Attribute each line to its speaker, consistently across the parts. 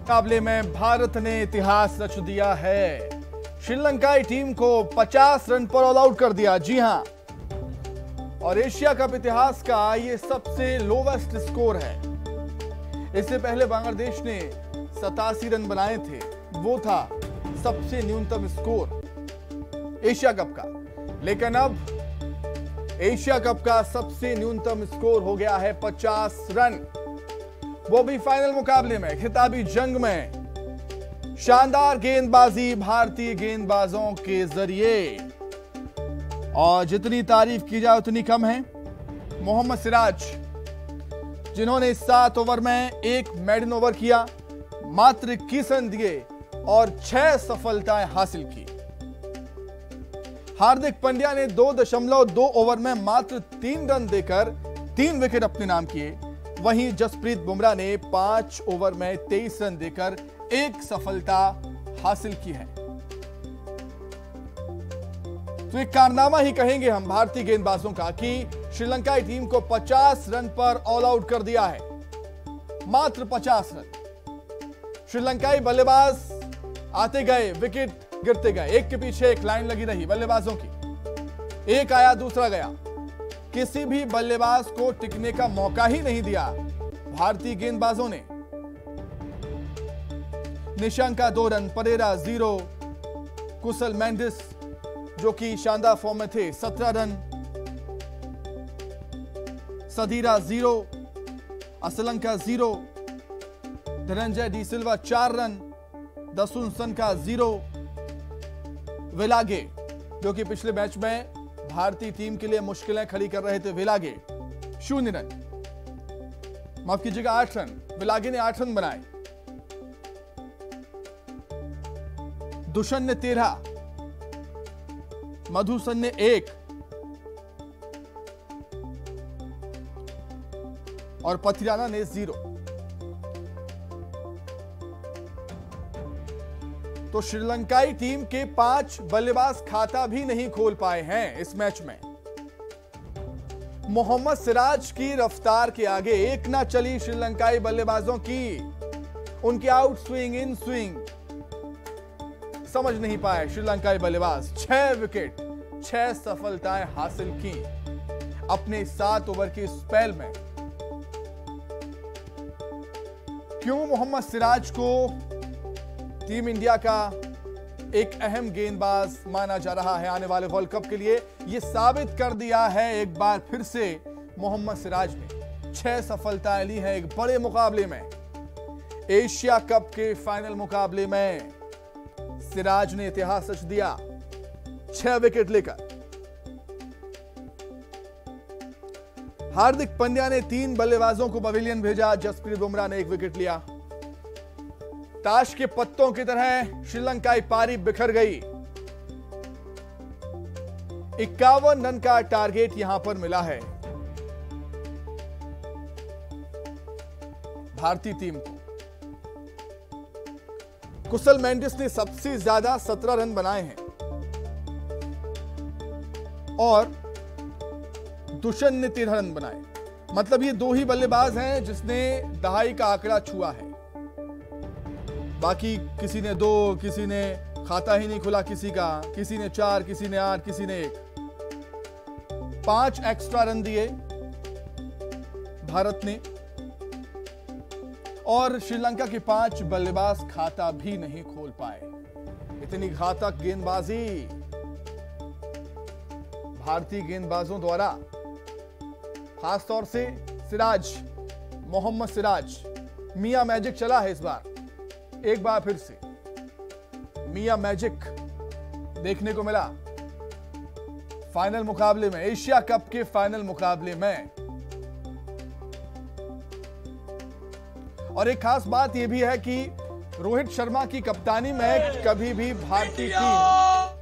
Speaker 1: मुकाबले में भारत ने इतिहास रच दिया है। श्रीलंकाई टीम को 50 रन पर ऑल आउट कर दिया। जी हां, और एशिया कप इतिहास का यह सबसे लोवेस्ट स्कोर है। इससे पहले बांग्लादेश ने 87 रन बनाए थे, वो था सबसे न्यूनतम स्कोर एशिया कप का। लेकिन अब एशिया कप का सबसे न्यूनतम स्कोर हो गया है 50 रन, वो भी फाइनल मुकाबले में, खिताबी जंग में। शानदार गेंदबाजी भारतीय गेंदबाजों के जरिए, और जितनी तारीफ की जाए उतनी कम है। मोहम्मद सिराज, जिन्होंने 7 ओवर में 1 मेडन ओवर किया, मात्र 21 रन दिए और 6 सफलताएं हासिल की। हार्दिक पांड्या ने 2.2 ओवर में मात्र 3 रन देकर 3 विकेट अपने नाम किए। वहीं जसप्रीत बुमराह ने 5 ओवर में 23 रन देकर 1 सफलता हासिल की है। तो एक कारनामा ही कहेंगे हम भारतीय गेंदबाजों का कि श्रीलंकाई टीम को 50 रन पर ऑल आउट कर दिया है। मात्र 50 रन। श्रीलंकाई बल्लेबाज आते गए, विकेट गिरते गए, एक के पीछे एक लाइन लगी रही बल्लेबाजों की। एक आया, दूसरा गया, किसी भी बल्लेबाज को टिकने का मौका ही नहीं दिया भारतीय गेंदबाजों ने। निशंका 2 रन, परेरा 0, कुशल मेंडिस जो कि शानदार फॉर्म में थे 17 रन, सदीरा 0, असलंका 0, धनंजय डी सिल्वा 4 रन, दसुन सनका 0, विलागे जो कि पिछले मैच में भारतीय टीम के लिए मुश्किलें खड़ी कर रहे थे, विलागे 0 रन, माफ कीजिएगा 8 रन, विलागे ने 8 रन बनाए। दुष्यंत ने 13, मधुसन ने 1 और पथिराना ने 0। तो श्रीलंकाई टीम के 5 बल्लेबाज खाता भी नहीं खोल पाए हैं इस मैच में। मोहम्मद सिराज की रफ्तार के आगे एक ना चली श्रीलंकाई बल्लेबाजों की। उनकी आउट स्विंग, इन स्विंग समझ नहीं पाए श्रीलंकाई बल्लेबाज। 6 विकेट, 6 सफलताएं हासिल की अपने 7 ओवर के स्पेल में। क्यों मोहम्मद सिराज को टीम इंडिया का एक अहम गेंदबाज माना जा रहा है आने वाले वर्ल्ड कप के लिए, यह साबित कर दिया है एक बार फिर से मोहम्मद सिराज ने। 6 सफलताएं ली हैं एक बड़े मुकाबले में। एशिया कप के फाइनल मुकाबले में सिराज ने इतिहास रच दिया 6 विकेट लेकर। हार्दिक पांड्या ने 3 बल्लेबाजों को पवेलियन भेजा, जसप्रीत बुमराह ने 1 विकेट लिया। ताश के पत्तों की तरह श्रीलंकाई पारी बिखर गई। 51 रन का टारगेट यहां पर मिला है भारतीय टीम को। कुशल मेंडिस ने सबसे ज्यादा 17 रन बनाए हैं और दुष्यंत ने 13 रन बनाए। मतलब ये 2 ही बल्लेबाज हैं जिसने दहाई का आंकड़ा छुआ है। बाकी किसी ने 2, किसी ने खाता ही नहीं खुला किसी का, किसी ने 4, किसी ने 8, किसी ने 1। 5 एक्स्ट्रा रन दिए भारत ने और श्रीलंका के 5 बल्लेबाज खाता भी नहीं खोल पाए। इतनी घातक गेंदबाजी भारतीय गेंदबाजों द्वारा, खासतौर से सिराज, मोहम्मद सिराज। मियां मैजिक चला है इस बार, एक बार फिर से मियां मैजिक देखने को मिला फाइनल मुकाबले में, एशिया कप के फाइनल मुकाबले में। और एक खास बात यह भी है कि रोहित शर्मा की कप्तानी में कभी भी भारतीय टीम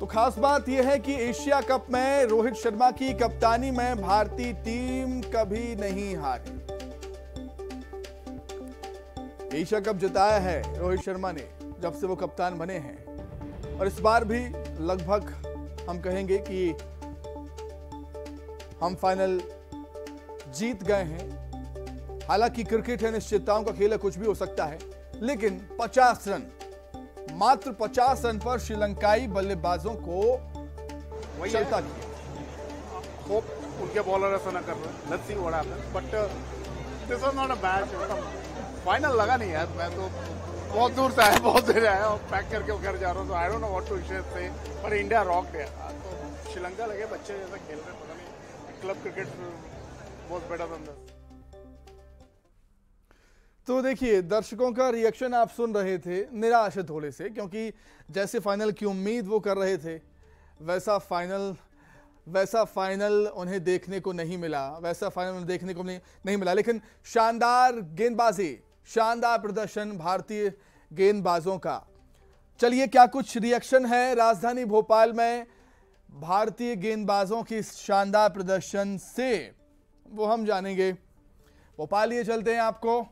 Speaker 1: तो खास बात यह है कि एशिया कप में रोहित शर्मा की कप्तानी में भारतीय टीम कभी नहीं हारी। एशिया कप जिताया है रोहित शर्मा ने जब से वो कप्तान बने हैं, और इस बार भी लगभग हम कहेंगे कि हम फाइनल जीत गए हैं। हालांकि क्रिकेट है, निश्चितताओं का खेल है, कुछ भी हो सकता है, लेकिन 50 रन, मात्र 50 रन पर श्रीलंकाई बल्लेबाजों को चलता किया।
Speaker 2: होप उनके बॉलर ऐसा ना कर रहे, let's see what happens, but this was not a bad final लगा नहीं यार। मैं तो बहुत दूर से आया, बहुत देर आया और पैक करके घर जा रहा हूँ, तो I don't know what to say, पर इंडिया रॉक है। तो श्रीलंका लगे बच्चे जैसा खेल रहे, पता नहीं क्लब क्रिकेट बहुत बेटर देन दिस।
Speaker 1: तो देखिए, दर्शकों का रिएक्शन आप सुन रहे थे, निराश है थोड़े से, क्योंकि जैसे फाइनल की उम्मीद वो कर रहे थे वैसा फाइनल उन्हें देखने को नहीं मिला, वैसा फाइनल उन्हें देखने को नहीं मिला। लेकिन शानदार गेंदबाजी, शानदार प्रदर्शन भारतीय गेंदबाजों का। चलिए, क्या कुछ रिएक्शन है राजधानी भोपाल में भारतीय गेंदबाजों की शानदार प्रदर्शन से, वो हम जानेंगे। भोपाल ये चलते हैं, आपको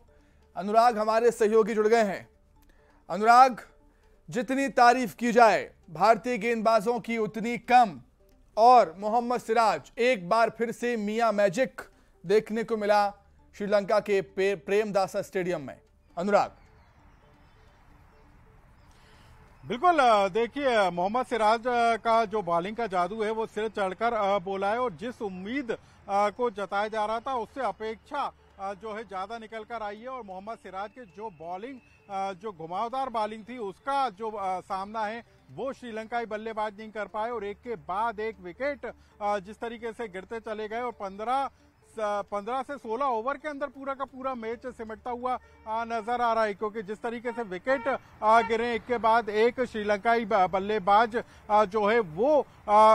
Speaker 1: अनुराग हमारे सहयोगी जुड़ गए हैं। अनुराग, जितनी तारीफ की जाए भारतीय गेंदबाजों की उतनी कम, और मोहम्मद सिराज एक बार फिर से मियां मैजिक देखने को मिला श्रीलंका के प्रेमदासा स्टेडियम में। अनुराग,
Speaker 3: बिल्कुल, देखिए मोहम्मद सिराज का जो बॉलिंग का जादू है वो सिर चढ़कर बोला है, और जिस उम्मीद को जताया जा रहा था उससे अपेक्षा जो है ज्यादा निकल कर आई है। और मोहम्मद सिराज के जो बॉलिंग, जो घुमावदार बॉलिंग थी, उसका जो सामना है वो श्रीलंकाई बल्लेबाज नहीं कर पाए, और एक के बाद एक विकेट जिस तरीके से गिरते चले गए, और 15 से 16 ओवर के अंदर पूरा का पूरा मैच सिमटता हुआ नजर आ रहा है, क्योंकि जिस तरीके से विकेट गिरे एक के बाद एक, श्रीलंकाई बल्लेबाज जो है वो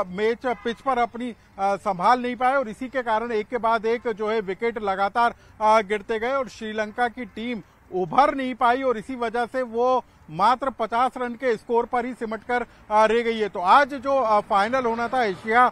Speaker 3: मैच पिच पर अपनी संभाल नहीं पाए, और इसी के कारण एक के बाद एक जो है विकेट लगातार गिरते गए और श्रीलंका की टीम उभर नहीं पाई, और इसी वजह से वो मात्र 50 रन के स्कोर पर ही सिमटकर रह गई है। तो आज जो फाइनल होना था, एशिया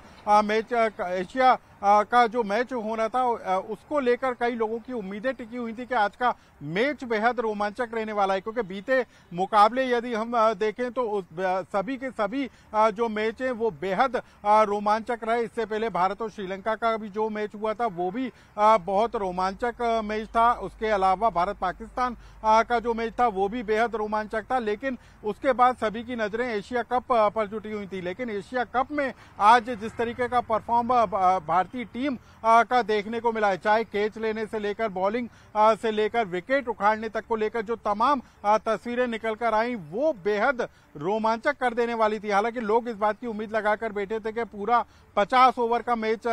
Speaker 3: का जो मैच होना था, उसको लेकर कई लोगों की उम्मीदें टिकी हुई थी कि आज का मैच बेहद रोमांचक रहने वाला है, क्योंकि बीते मुकाबले यदि हम देखें तो सभी के सभी जो मैच हैं वो बेहद रोमांचक रहे। इससे पहले भारत और श्रीलंका का भी जो मैच हुआ था वो भी बहुत रोमांचक मैच था। उसके अलावा भारत पाकिस्तान का जो मैच था वो भी बेहद रोमांचक था, लेकिन उसके बाद सभी की नजरें एशिया कप पर जुटी हुई थी। लेकिन एशिया कप में आज जिस तरीके का परफॉर्म भारतीय टीम का देखने को मिला है, चाहे कैच लेने से लेकर बॉलिंग से लेकर विकेट उखाड़ने तक को लेकर जो तमाम तस्वीरें निकल कर आई, वो बेहद रोमांचक कर देने वाली थी। हालांकि लोग इस बात की उम्मीद लगाकर बैठे थे कि पूरा 50 ओवर का मैच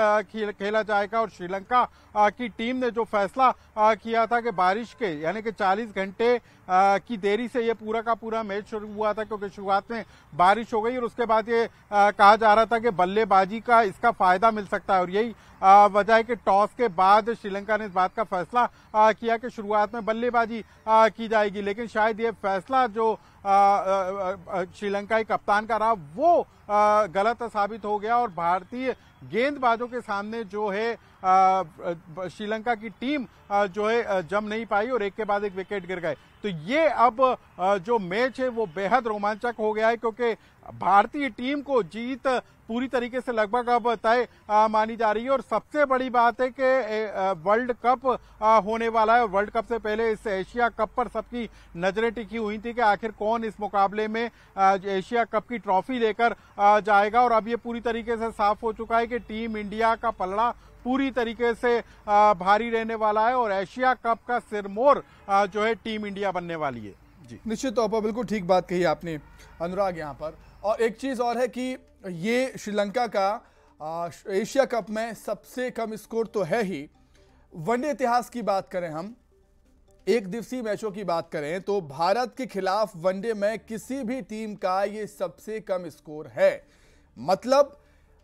Speaker 3: खेला जाएगा, और श्रीलंका की टीम ने जो फैसला किया था कि बारिश के यानी कि 40 घंटे की देरी से ये पूरा का पूरा मैच शुरू हुआ था, क्योंकि शुरुआत में बारिश हो गई और उसके बाद ये कहा जा रहा था कि बल्लेबाजी का इसका फायदा मिल सकता है, और यही वजह है कि टॉस के बाद श्रीलंका ने इस बात का फैसला किया कि शुरुआत में बल्लेबाजी की जाएगी। लेकिन शायद ये फैसला जो श्रीलंकाई कप्तान का रहा वो गलत साबित हो गया, और भारतीय गेंदबाजों के सामने जो है श्रीलंका की टीम जो है जम नहीं पाई, और एक के बाद एक विकेट गिर गए। तो ये अब जो मैच है वो बेहद रोमांचक हो गया है, क्योंकि भारतीय टीम को जीत पूरी तरीके से लगभग अब तय मानी जा रही है। और सबसे बड़ी बात है कि वर्ल्ड कप होने वाला है, और वर्ल्ड कप से पहले इस एशिया कप पर सबकी नजरें टिकी हुई थी कि आखिर कौन इस मुकाबले में एशिया कप की ट्रॉफी लेकर जाएगा। और अब ये पूरी तरीके से साफ हो चुका है कि टीम इंडिया का पलड़ा पूरी तरीके से भारी रहने वाला है, और एशिया कप का सिरमौर जो है टीम इंडिया बनने वाली है। जी,
Speaker 1: निश्चित तौर पर बिल्कुल ठीक बात कही आपने अनुराग यहाँ पर। और एक चीज और है कि ये श्रीलंका का एशिया कप में सबसे कम स्कोर तो है ही। वनडे इतिहास की बात करें, हम एक दिवसीय मैचों की बात करें, तो भारत के खिलाफ वनडे में किसी भी टीम का ये सबसे कम स्कोर है। मतलब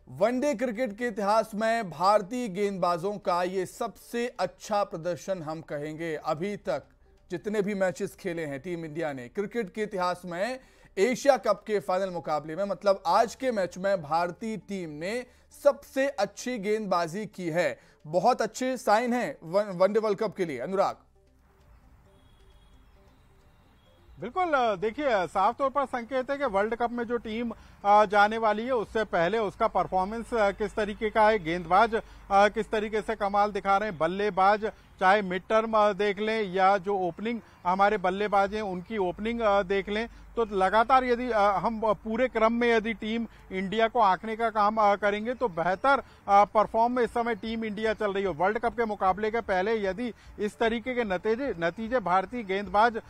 Speaker 1: वनडे क्रिकेट के इतिहास में भारतीय गेंदबाजों का ये सबसे अच्छा प्रदर्शन हम कहेंगे। अभी तक जितने भी मैचेस खेले हैं टीम इंडिया ने क्रिकेट के इतिहास में, एशिया कप के फाइनल मुकाबले में, मतलब आज के मैच में भारतीय टीम ने सबसे अच्छी गेंदबाजी की है। बहुत अच्छे साइन है वनडे वर्ल्ड कप के लिए। अनुराग,
Speaker 3: बिल्कुल, देखिए साफ तौर पर संकेत है कि वर्ल्ड कप में जो टीम जाने वाली है उससे पहले उसका परफॉर्मेंस किस तरीके का है, गेंदबाज किस तरीके से कमाल दिखा रहे हैं, बल्लेबाज चाहे मिड टर्म देख लें या जो ओपनिंग हमारे बल्लेबाज हैं उनकी ओपनिंग देख लें, तो लगातार यदि हम पूरे क्रम में यदि टीम इंडिया को आंकने का काम करेंगे तो बेहतर परफॉर्म में इस समय टीम इंडिया चल रही है। वर्ल्ड कप के मुकाबले के पहले यदि इस तरीके के नतीजे भारतीय गेंदबाज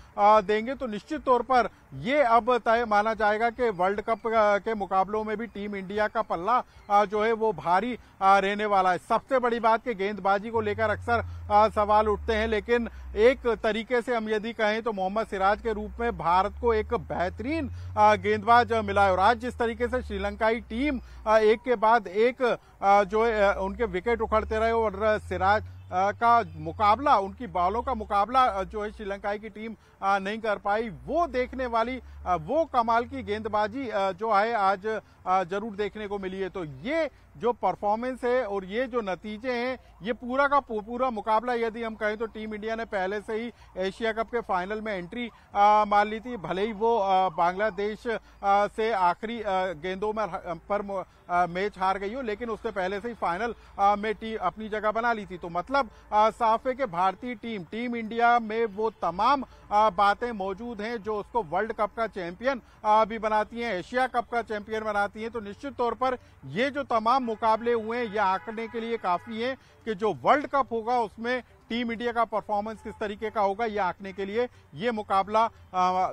Speaker 3: देंगे तो निश्चित तौर पर ये अब तय माना जाएगा कि वर्ल्ड कप के मुकाबलों में भी टीम इंडिया का पल्ला जो है वो भारी रहने वाला है। सबसे बड़ी बात कि गेंदबाजी को लेकर अक्सर सवाल उठते हैं, लेकिन एक तरीके से हम यदि कहें तो मोहम्मद सिराज के रूप में भारत को एक बेहतरीन गेंदबाज मिला है। और आज जिस तरीके से श्रीलंकाई टीम एक के बाद एक जो है उनके विकेट उखड़ते रहे और सिराज का मुकाबला, उनकी बॉलों का मुकाबला जो है श्रीलंकाई की टीम नहीं कर पाई, वो देखने वाली वो कमाल की गेंदबाजी जो है आज जरूर देखने को मिली है। तो ये जो परफॉर्मेंस है और ये जो नतीजे हैं, ये पूरा का पूरा मुकाबला यदि हम कहें तो टीम इंडिया ने पहले से ही एशिया कप के फाइनल में एंट्री मार ली थी। भले ही वो बांग्लादेश से आखिरी गेंदों में पर मैच हार गई हो, लेकिन उससे पहले से ही फाइनल में टीम अपनी जगह बना ली थी। तो मतलब साफ है कि भारतीय टीम इंडिया में वो तमाम बातें मौजूद हैं जो उसको वर्ल्ड कप का चैंपियन भी बनाती हैं, एशिया कप का चैंपियन बनाती हैं। तो निश्चित तौर पर ये जो तमाम मुकाबले हुए हैं ये आंकने के लिए काफी है कि जो वर्ल्ड कप होगा उसमें टीम इंडिया का परफॉर्मेंस किस तरीके का होगा, ये आंकने के लिए ये मुकाबला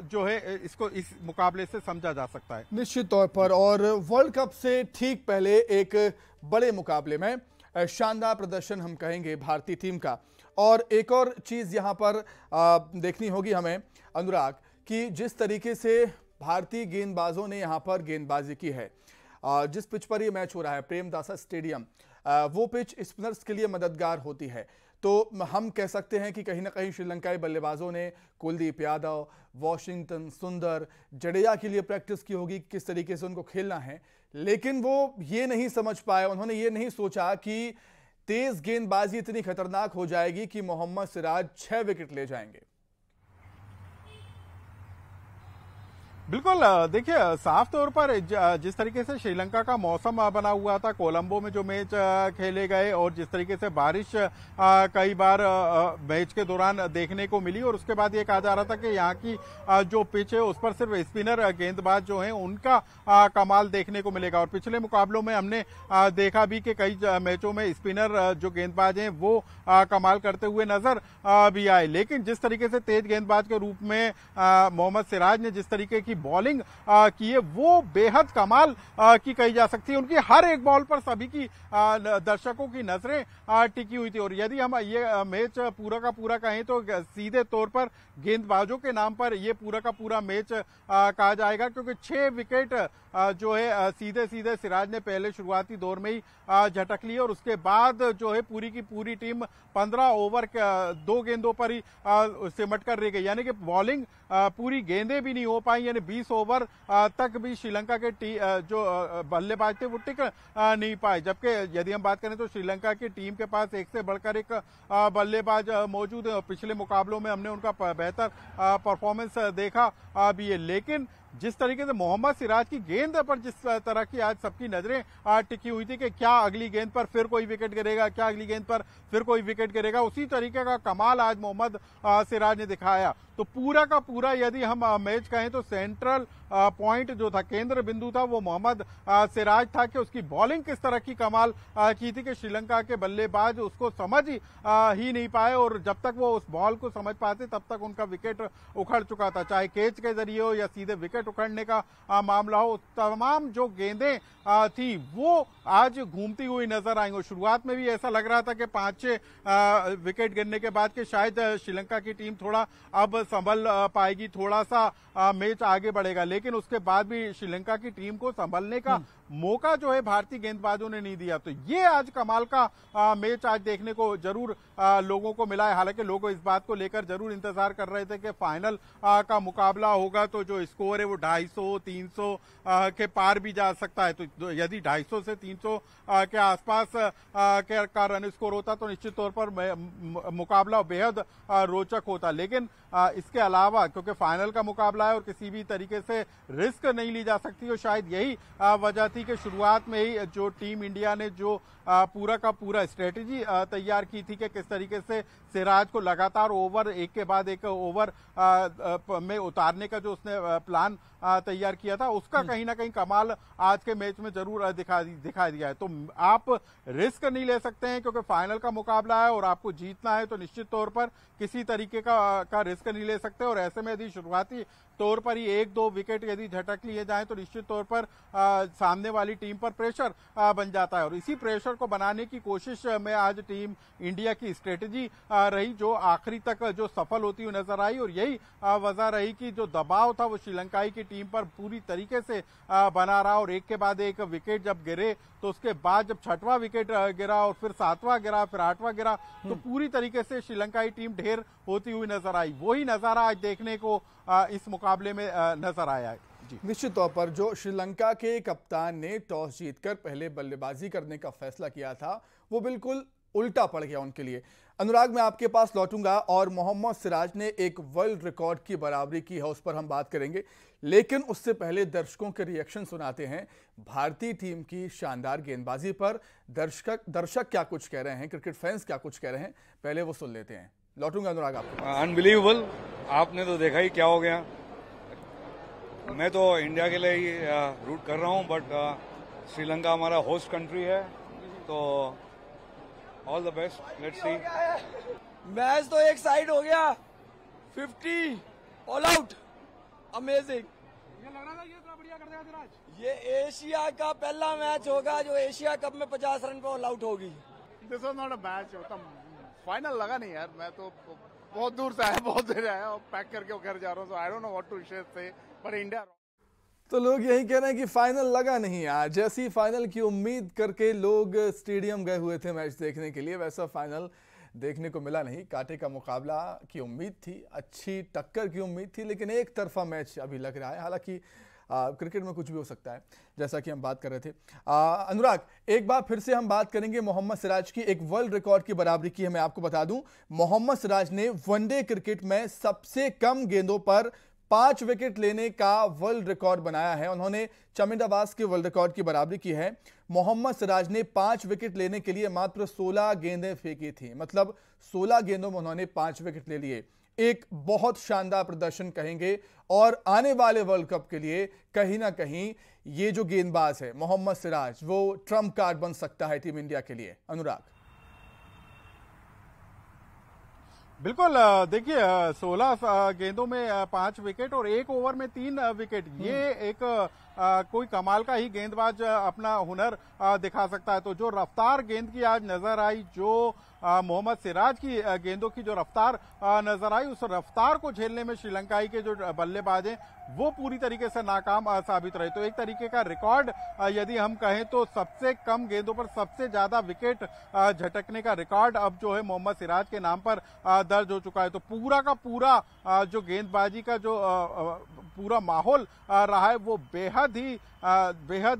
Speaker 3: जो है इसको इस मुकाबले से समझा जा सकता है
Speaker 1: निश्चित तौर पर। और वर्ल्ड कप से ठीक पहले एक बड़े मुकाबले में शानदार प्रदर्शन हम कहेंगे भारतीय टीम का। और एक और चीज यहां पर देखनी होगी हमें अनुराग, कि जिस तरीके से भारतीय गेंदबाजों ने यहां पर गेंदबाजी की है, जिस पिच पर यह मैच हो रहा है प्रेमदासा स्टेडियम, वो पिच स्पिनर्स के लिए मददगार होती है। तो हम कह सकते हैं कि कहीं ना कहीं श्रीलंकाई बल्लेबाजों ने कुलदीप यादव, वॉशिंगटन सुंदर, जडेजा के लिए प्रैक्टिस की होगी किस तरीके से उनको खेलना है, लेकिन वो ये नहीं समझ पाए, उन्होंने ये नहीं सोचा कि तेज गेंदबाजी इतनी खतरनाक हो जाएगी कि मोहम्मद सिराज 6 विकेट ले जाएंगे।
Speaker 3: बिल्कुल, देखिए साफ तौर पर जिस तरीके से श्रीलंका का मौसम बना हुआ था, कोलंबो में जो मैच खेले गए और जिस तरीके से बारिश कई बार मैच के दौरान देखने को मिली, और उसके बाद ये कहा जा रहा था कि यहाँ की जो पिच है उस पर सिर्फ स्पिनर गेंदबाज जो हैं उनका कमाल देखने को मिलेगा। और पिछले मुकाबलों में हमने देखा भी कि कई मैचों में स्पिनर जो गेंदबाज हैं वो कमाल करते हुए नजर भी आए। लेकिन जिस तरीके से तेज गेंदबाज के रूप में मोहम्मद सिराज ने जिस तरीके की बॉलिंग की है वो बेहद कमाल की कही जा सकती है। उनकी हर एक बॉल पर सभी की दर्शकों की नजरें टिकी हुई थी। और यदि हम ये मैच पूरा का पूरा कहें तो सीधे तौर पर गेंदबाजों के नाम पर ये पूरा का पूरा मैच कहा जाएगा, क्योंकि 6 विकेट जो है सीधे सीधे सिराज ने पहले शुरुआती दौर में ही झटक ली, और उसके बाद जो है पूरी की पूरी टीम 15 ओवर 2 गेंदों पर ही सिमट कर रह गई, यानी कि बॉलिंग पूरी गेंदें भी नहीं हो पाई, यानी 20 ओवर तक भी श्रीलंका के जो बल्लेबाज थे वो टिक नहीं पाए। जबकि यदि हम बात करें तो श्रीलंका की टीम के पास एक से बढ़कर एक बल्लेबाज मौजूद है और पिछले मुकाबलों में हमने उनका बेहतर परफॉर्मेंस देखा भी है। लेकिन जिस तरीके से मोहम्मद सिराज की गेंद पर जिस तरह की आज सबकी नजरें टिकी हुई थी कि क्या अगली गेंद पर फिर कोई विकेट गिरेगा, क्या अगली गेंद पर फिर कोई विकेट गिरेगा, उसी तरीके का कमाल आज मोहम्मद सिराज ने दिखाया। तो पूरा का पूरा यदि हम मैच कहें तो सेंट्रल पॉइंट जो था, केंद्र बिंदु था, वो मोहम्मद सिराज था कि उसकी बॉलिंग किस तरह की कमाल की थी कि श्रीलंका के बल्लेबाज उसको समझ ही नहीं पाए, और जब तक वो उस बॉल को समझ पाते तब तक उनका विकेट उखड़ चुका था, चाहे कैच के जरिए हो या सीधे विकेट उखड़ने का मामला हो। तमाम जो गेंदें थी वो आज घूमती हुई नजर आई। और शुरुआत में भी ऐसा लग रहा था कि 5-6 विकेट गिरने के बाद कि शायद श्रीलंका की टीम थोड़ा अब संभल पाएगी, थोड़ा सा मैच आगे बढ़ेगा, लेकिन उसके बाद भी श्रीलंका की टीम को संभलने का मौका जो है भारतीय गेंदबाजों ने नहीं दिया। तो ये आज कमाल का मैच आज देखने को जरूर लोगों को मिला है। हालांकि लोग इस बात को लेकर जरूर इंतजार कर रहे थे कि फाइनल का मुकाबला होगा तो जो स्कोर है वो 250 300 के पार भी जा सकता है। तो यदि 250 से 300 के आसपास का रन स्कोर होता तो निश्चित तौर पर मुकाबला बेहद रोचक होता। लेकिन इसके अलावा क्योंकि फाइनल का मुकाबला है और किसी भी तरीके से रिस्क नहीं ली जा सकती, और शायद यही वजह थी कि शुरुआत में ही जो टीम इंडिया ने जो पूरा का पूरा स्ट्रेटेजी तैयार की थी कि किस तरीके से सिराज को लगातार ओवर एक के बाद एक ओवर में उतारने का जो उसने प्लान तैयार किया था, उसका कहीं ना कहीं कमाल आज के मैच में जरूर दिखा दिया है। तो आप रिस्क नहीं ले सकते हैं क्योंकि फाइनल का मुकाबला है और आपको जीतना है, तो निश्चित तौर पर किसी तरीके का रिस्क नहीं ले सकते। और ऐसे में यदि शुरुआती तौर पर ही 1-2 विकेट यदि झटक लिए जाएं तो निश्चित तौर पर सामने वाली टीम पर प्रेशर बन जाता है। और इसी प्रेशर को बनाने की कोशिश में आज टीम इंडिया की स्ट्रेटेजी रही जो आखिरी तक जो सफल होती हुई नजर आई। और यही वजह रही कि जो दबाव था वो श्रीलंकाई की टीम पर पूरी तरीके से बना रहा, और एक के बाद एक विकेट जब गिरे तो उसके बाद जब 6वां विकेट गिरा और फिर 7वां गिरा, फिर 8वां गिरा, तो पूरी तरीके से श्रीलंकाई टीम ढेर होती हुई नजर आई। वही नजारा आज देखने को इस मुकाबले में नजर आया है।
Speaker 1: निश्चित तौर पर जो श्रीलंका के कप्तान ने टॉस जीतकर पहले बल्लेबाजी करने का फैसला किया था वो बिल्कुल उल्टा पड़ गया उनके लिए। अनुराग, मैं आपके पास लौटूंगा और मोहम्मद सिराज ने एक वर्ल्ड रिकॉर्ड की बराबरी की है, उस पर हम बात करेंगे, लेकिन उससे पहले दर्शकों के रिएक्शन सुनाते हैं भारतीय टीम की शानदार गेंदबाजी पर। दर्शक क्या कुछ कह रहे हैं, क्रिकेट फैंस क्या कुछ कह रहे हैं, पहले वो सुन लेते हैं। लौटूंगा अनुराग आपको।
Speaker 4: अनबिलीवेबल, आपने तो देखा ही क्या हो गया। मैं तो इंडिया के लिए ही रूट कर रहा हूं, बट श्रीलंका हमारा होस्ट कंट्री है, तो all the best, let's see.
Speaker 5: Match तो एक साइड हो गया, 50 ऑल आउट, अमेजिंग।
Speaker 3: ये लग रहा था ये इतना बढ़िया कर देगा सिराज।
Speaker 5: ये एशिया का पहला मैच होगा जो एशिया कप में 50 रन पे ऑल आउट होगी।
Speaker 2: This was not a match, final लगा नहीं यार। मैं तो बहुत दूर से आया, बहुत देर आया और पैक करके घर जा रहा हूँ, so I don't know what to say, but India.
Speaker 1: तो लोग यही कह रहे हैं कि फाइनल लगा नहीं आज। जैसी फाइनल की उम्मीद करके लोग स्टेडियम गए हुए थे मैच देखने के लिए, वैसा फाइनल देखने को मिला नहीं। कांटे का मुकाबला की उम्मीद थी, अच्छी टक्कर की उम्मीद थी, लेकिन एक तरफा मैच अभी लग रहा है। हालांकि क्रिकेट में कुछ भी हो सकता है, जैसा कि हम बात कर रहे थे। अनुराग, एक बार फिर से हम बात करेंगे मोहम्मद सिराज की। एक वर्ल्ड रिकॉर्ड की बराबरी की है। मैं आपको बता दूं, मोहम्मद सिराज ने वनडे क्रिकेट में सबसे कम गेंदों पर 5 विकेट लेने का वर्ल्ड रिकॉर्ड बनाया है। उन्होंने चमिंडाबाज के वर्ल्ड रिकॉर्ड की बराबरी की है। मोहम्मद सिराज ने 5 विकेट लेने के लिए मात्र 16 गेंदें फेंकी थी, मतलब 16 गेंदों में उन्होंने 5 विकेट ले लिए। एक बहुत शानदार प्रदर्शन कहेंगे, और आने वाले वर्ल्ड कप के लिए कहीं ना कहीं ये जो गेंदबाज है मोहम्मद सिराज, वो ट्रम्प कार्ड बन सकता है टीम इंडिया के लिए। अनुराग,
Speaker 3: बिल्कुल, देखिए 16 गेंदों में 5 विकेट और 1 ओवर में 3 विकेट, ये एक कोई कमाल का ही गेंदबाज अपना हुनर दिखा सकता है। तो जो रफ्तार गेंद की आज नजर आई, जो मोहम्मद सिराज की गेंदों की जो रफ्तार नजर आई, उस रफ्तार को झेलने में श्रीलंकाई के जो बल्लेबाज हैं वो पूरी तरीके से नाकाम साबित रहे। तो एक तरीके का रिकॉर्ड यदि हम कहें तो सबसे कम गेंदों पर सबसे ज्यादा विकेट झटकने का रिकॉर्ड अब जो है मोहम्मद सिराज के नाम पर दर्ज हो चुका है। तो पूरा का पूरा जो गेंदबाजी का जो पूरा माहौल रहा है वो बेहद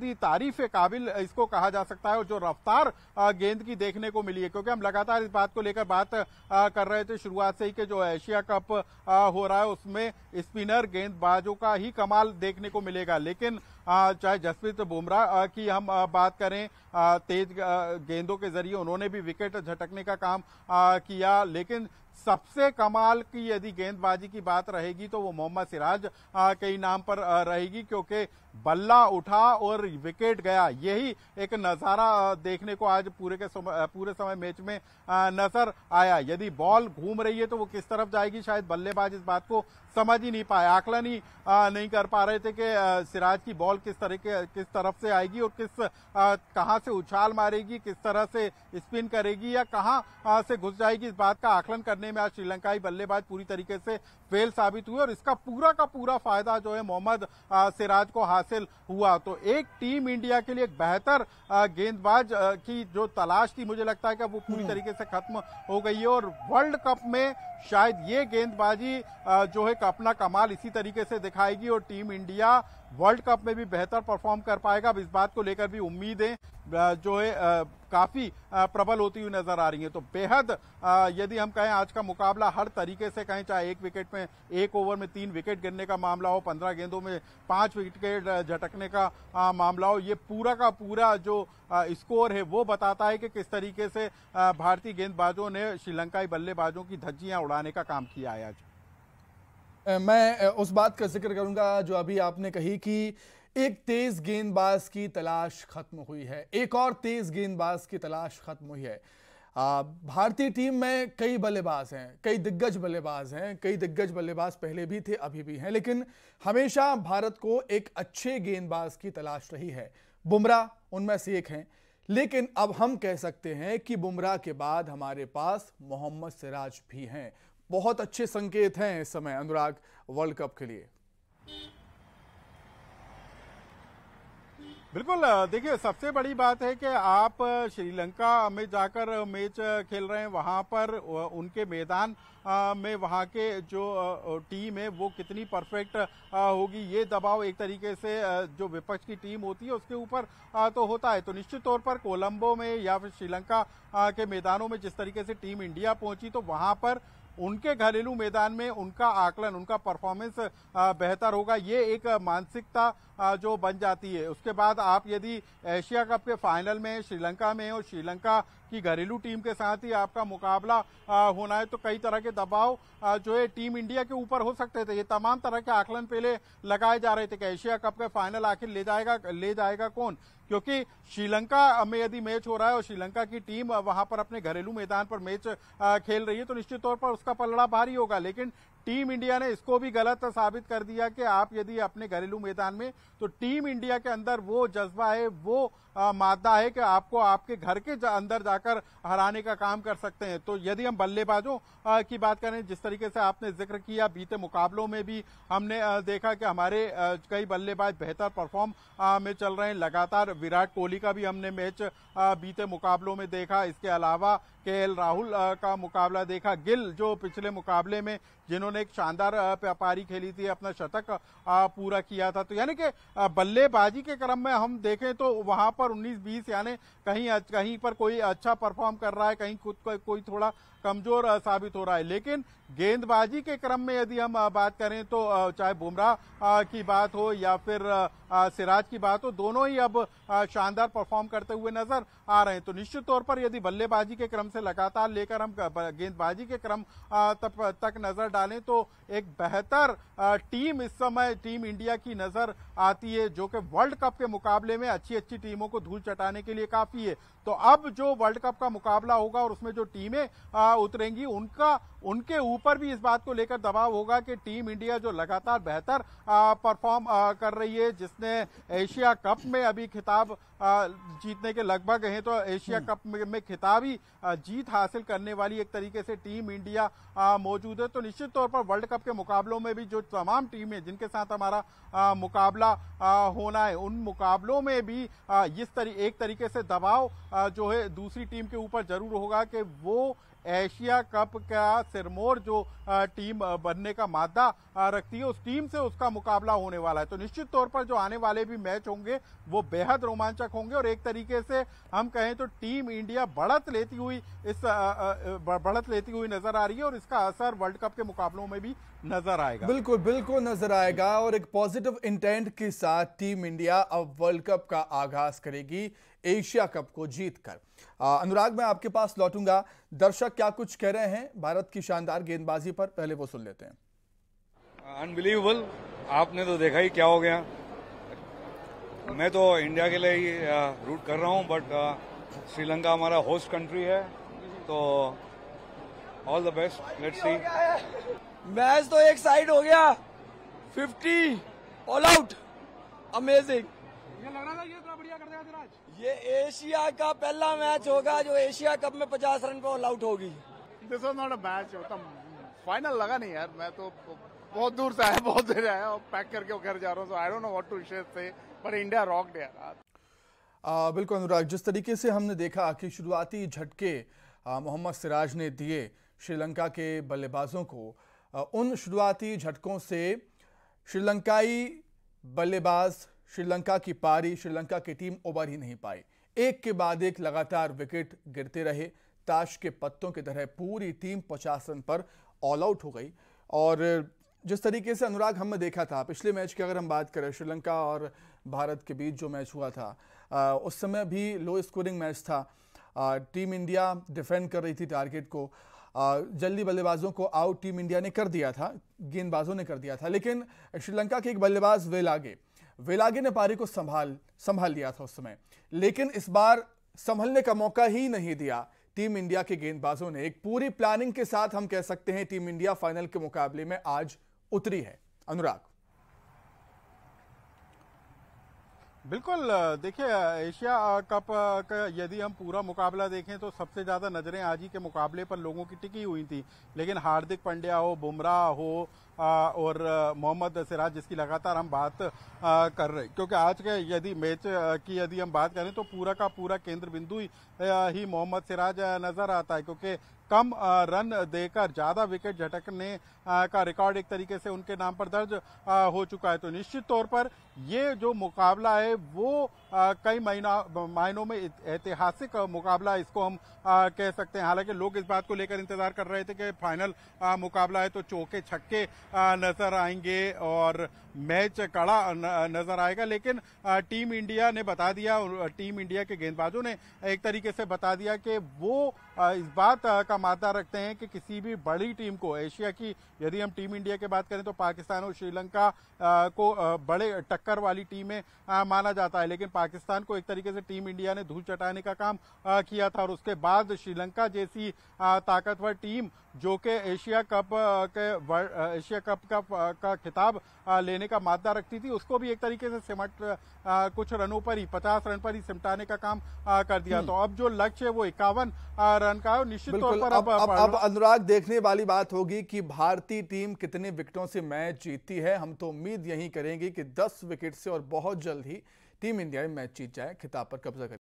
Speaker 3: ही तारीफ काबिल इसको कहा जा सकता है। और जो रफ्तार गेंद की देखने को मिली है, क्योंकि हम लगातार इस बात को लेकर बात कर रहे थे शुरुआत से ही कि जो एशिया कप हो रहा है उसमें स्पिनर गेंदबाजों का ही कमाल देखने को मिलेगा। लेकिन चाहे जसप्रीत बुमराह की हम बात करें, तेज गेंदों के जरिए उन्होंने भी विकेट झटकने का काम किया, लेकिन सबसे कमाल की यदि गेंदबाजी की बात रहेगी तो वो मोहम्मद सिराज के ही नाम पर रहेगी, क्योंकि बल्ला उठा और विकेट गया, यही एक नजारा देखने को आज पूरे समय मैच में नजर आया। यदि बॉल घूम रही है तो वो किस तरफ जाएगी, शायद बल्लेबाज इस बात को समझ ही नहीं पाए, आकलन ही नहीं कर पा रहे थे कि सिराज की बॉल किस तरफ से आएगी और कहां से उछाल मारेगी, किस तरह से स्पिन करेगी या कहां से घुस जाएगी। इस बात का आकलन करने में आज श्रीलंकाई बल्लेबाज पूरी तरीके से फेल साबित हुए और इसका पूरा का पूरा फायदा जो है मोहम्मद सिराज को हासिल हासिल हुआ। तो एक टीम इंडिया के लिए एक बेहतर गेंदबाज की जो तलाश थी, मुझे लगता है कि वो पूरी तरीके से खत्म हो गई है और वर्ल्ड कप में शायद ये गेंदबाजी जो है अपना कमाल इसी तरीके से दिखाएगी और टीम इंडिया वर्ल्ड कप में भी बेहतर परफॉर्म कर पाएगा। अब इस बात को लेकर भी उम्मीदें जो है काफी प्रबल होती हुई नजर आ रही है। तो बेहद यदि हम कहें आज का मुकाबला हर तरीके से कहें, चाहे एक विकेट में 1 ओवर में 3 विकेट गिरने का मामला हो, 15 गेंदों में 5 विकेट झटकने का मामला हो, ये पूरा का पूरा जो स्कोर है वो बताता है कि किस तरीके से भारतीय गेंदबाजों ने श्रीलंकाई बल्लेबाजों की धज्जियां उड़ाने का काम किया है आज।
Speaker 1: मैं उस बात का जिक्र करूंगा जो अभी आपने कही कि एक तेज गेंदबाज की तलाश खत्म हुई है, एक और तेज गेंदबाज की तलाश खत्म हुई है। भारतीय टीम में कई बल्लेबाज हैं, कई दिग्गज बल्लेबाज हैं, कई दिग्गज बल्लेबाज पहले भी थे, अभी भी हैं, लेकिन हमेशा भारत को एक अच्छे गेंदबाज की तलाश रही है। बुमराह उनमें से एक हैं, लेकिन अब हम कह सकते हैं कि बुमराह के बाद हमारे पास मोहम्मद सिराज भी हैं। बहुत अच्छे संकेत हैं इस समय अनुराग वर्ल्ड कप के लिए।
Speaker 3: बिल्कुल, देखिए सबसे बड़ी बात है कि आप श्रीलंका में जाकर मैच खेल रहे हैं, वहां पर उनके मैदान में वहां के जो टीम है वो कितनी परफेक्ट होगी, ये दबाव एक तरीके से जो विपक्ष की टीम होती है उसके ऊपर तो होता है। तो निश्चित तौर पर कोलंबो में या फिर श्रीलंका के मैदानों में जिस तरीके से टीम इंडिया पहुंची, तो वहां पर उनके घरेलू मैदान में उनका आकलन, उनका परफॉर्मेंस बेहतर होगा, ये एक मानसिकता जो बन जाती है। उसके बाद आप यदि एशिया कप के फाइनल में श्रीलंका में और श्रीलंका की घरेलू टीम के साथ ही आपका मुकाबला होना है, तो कई तरह के दबाव जो है टीम इंडिया के ऊपर हो सकते थे। ये तमाम तरह के आकलन पहले लगाए जा रहे थे कि एशिया कप के फाइनल आखिर ले जाएगा कौन, क्योंकि श्रीलंका में यदि मैच हो रहा है और श्रीलंका की टीम वहां पर अपने घरेलू मैदान पर मैच खेल रही है, तो निश्चित तौर पर उसका पलड़ा भारी होगा। लेकिन टीम इंडिया ने इसको भी गलत साबित कर दिया कि आप यदि अपने घरेलू मैदान में, तो टीम इंडिया के अंदर वो जज्बा है, वो मादा है कि आपको आपके घर के अंदर जाकर हराने का काम कर सकते हैं। तो यदि हम बल्लेबाजों की बात करें, जिस तरीके से आपने जिक्र किया, बीते मुकाबलों में भी हमने देखा कि हमारे कई बल्लेबाज बेहतर परफॉर्म में चल रहे हैं। लगातार विराट कोहली का भी हमने मैच बीते मुकाबलों में देखा। इसके अलावा केएल राहुल का मुकाबला देखा, गिल जो पिछले मुकाबले में जिन्होंने एक शानदार पारी खेली थी, अपना शतक पूरा किया था। तो यानी कि बल्लेबाजी के क्रम में हम देखें तो वहां पर 19-20 यानी कहीं पर कोई अच्छा परफॉर्म कर रहा है, कहीं खुद कोई थोड़ा कमजोर साबित हो रहा है। लेकिन गेंदबाजी के क्रम में यदि हम बात करें तो चाहे बुमराह की बात हो या फिर सिराज की बात हो, दोनों ही अब शानदार परफॉर्म करते हुए नजर आ रहे हैं। तो निश्चित तौर पर यदि बल्लेबाजी के क्रम से लगातार लेकर हम गेंदबाजी के क्रम तक नजर डालें, तो एक बेहतर टीम इस समय टीम इंडिया की नजर आती है, जो कि वर्ल्ड कप के मुकाबले में अच्छी टीमों को धूल चटाने के लिए काफी है। तो अब जो वर्ल्ड कप का मुकाबला होगा और उसमें जो टीमें उतरेंगी, उनके ऊपर भी इस बात को लेकर दबाव होगा कि टीम इंडिया जो लगातार बेहतर परफॉर्म कर रही है, जिसने एशिया कप में अभी खिताब जीतने के लगभग हैं, तो एशिया कप में खिताबी जीत हासिल करने वाली एक तरीके से टीम इंडिया मौजूद है। तो निश्चित तौर पर वर्ल्ड कप के मुकाबलों में भी जो तमाम टीमें जिनके साथ हमारा मुकाबला होना है, उन मुकाबलों में भी एक तरीके से दबाव जो है दूसरी टीम के ऊपर जरूर होगा कि वो एशिया कप का सिरमौर जो टीम बनने का मादा रखती है, उस टीम से उसका मुकाबला होने वाला है। तो निश्चित तौर पर जो आने वाले भी मैच होंगे वो बेहद रोमांचक होंगे और एक तरीके से हम कहें तो टीम इंडिया बढ़त लेती हुई नजर आ रही है और इसका असर वर्ल्ड कप के मुकाबलों में भी नजर आएगा।
Speaker 1: बिल्कुल नजर आएगा और एक पॉजिटिव इंटेंट के साथ टीम इंडिया अब वर्ल्ड कप का आगाज करेगी एशिया कप को जीतकर। अनुराग, मैं आपके पास लौटूंगा। दर्शक क्या कुछ कह रहे हैं भारत की शानदार गेंदबाजी पर, पहले वो सुन लेते हैं।
Speaker 4: अनबिलीवेबल, आपने तो देखा ही क्या हो गया। मैं तो इंडिया के लिए ही रूट कर रहा हूं, बट श्रीलंका हमारा होस्ट कंट्री है, तो all the best, let's see.
Speaker 5: Match तो एक साइड हो गया, 50 ऑल आउट, अमेजिंग।
Speaker 2: ये लग रहा था ये इतना बढ़िया कर देगा सिराज।
Speaker 5: ये एशिया का पहला मैच होगा जो एशिया कप में 50 रन पे ऑल आउट होगी।
Speaker 2: This was not a match, final लगा नहीं यार, मैं तो बहुत दूर से आया, बहुत देर आया और पैक करके घर जा रहा हूँ, so I don't know what to say, but India rocked यार।
Speaker 1: बिल्कुल अनुराग, जिस तरीके से हमने देखा कि शुरुआती झटके मोहम्मद सिराज ने दिए श्रीलंका के बल्लेबाजों को, उन शुरुआती झटकों से श्रीलंकाई बल्लेबाज, श्रीलंका की पारी, श्रीलंका की टीम उबर ही नहीं पाई। एक के बाद एक लगातार विकेट गिरते रहे, ताश के पत्तों की तरह पूरी टीम 50 रन पर ऑल आउट हो गई। और जिस तरीके से अनुराग हमने देखा था पिछले मैच की, अगर हम बात करें श्रीलंका और भारत के बीच जो मैच हुआ था, उस समय भी लो स्कोरिंग मैच था। टीम इंडिया डिफेंड कर रही थी टारगेट को, जल्दी बल्लेबाजों को आउट टीम इंडिया ने कर दिया था, गेंदबाजों ने कर दिया था, लेकिन श्रीलंका के एक बल्लेबाज वेलागे ने पारी को संभाल लिया था उस समय। लेकिन इस बार संभलने का मौका ही नहीं दिया टीम इंडिया के गेंदबाजों ने। एक पूरी प्लानिंग के साथ हम कह सकते हैं टीम इंडिया फाइनल के मुकाबले में आज उतरी है। अनुराग,
Speaker 3: बिल्कुल, देखिए एशिया कप का यदि हम पूरा मुकाबला देखें तो सबसे ज्यादा नजरें आज ही के मुकाबले पर लोगों की टिकी हुई थी। लेकिन हार्दिक पांड्या हो, बुमराह हो और मोहम्मद सिराज, जिसकी लगातार हम बात कर रहे, क्योंकि आज के यदि मैच की यदि हम बात करें तो पूरा का पूरा केंद्र बिंदु ही मोहम्मद सिराज नजर आता है, क्योंकि कम रन देकर ज्यादा विकेट झटकने का रिकॉर्ड एक तरीके से उनके नाम पर दर्ज हो चुका है। तो निश्चित तौर पर ये जो मुकाबला है वो कई मायनों में ऐतिहासिक मुकाबला इसको हम कह सकते हैं। हालांकि लोग इस बात को लेकर इंतजार कर रहे थे कि फाइनल मुकाबला है तो चौके छक्के नजर आएंगे और मैच कड़ा नजर आएगा, लेकिन टीम इंडिया ने बता दिया, टीम इंडिया के गेंदबाजों ने एक तरीके से बता दिया कि वो इस बात का मादा रखते हैं कि किसी भी बड़ी टीम को, एशिया की यदि हम टीम इंडिया की बात करें तो पाकिस्तान और श्रीलंका को बड़े टक्कर वाली टीमें माना जाता है, लेकिन पाकिस्तान को एक तरीके से टीम इंडिया ने धूल चटाने का काम किया था। और उसके बाद श्रीलंका जैसी ताकतवर टीम जो कि एशिया कप का खिताब लेने का मादा रखती थी, उसको भी एक तरीके से सिमट कुछ रनों पर ही, 50 रन पर ही सिमटाने का काम कर दिया। तो अब जो लक्ष्य है वो 51 रन का है। निश्चित तौर पर
Speaker 1: अब अनुराग, देखने वाली बात होगी कि भारतीय टीम कितने विकेटों से मैच जीतती है। हम तो उम्मीद यही करेंगे कि 10 विकेट से और बहुत जल्द ही टीम इंडिया मैच जीत जाए, खिताब पर कब्जा करे।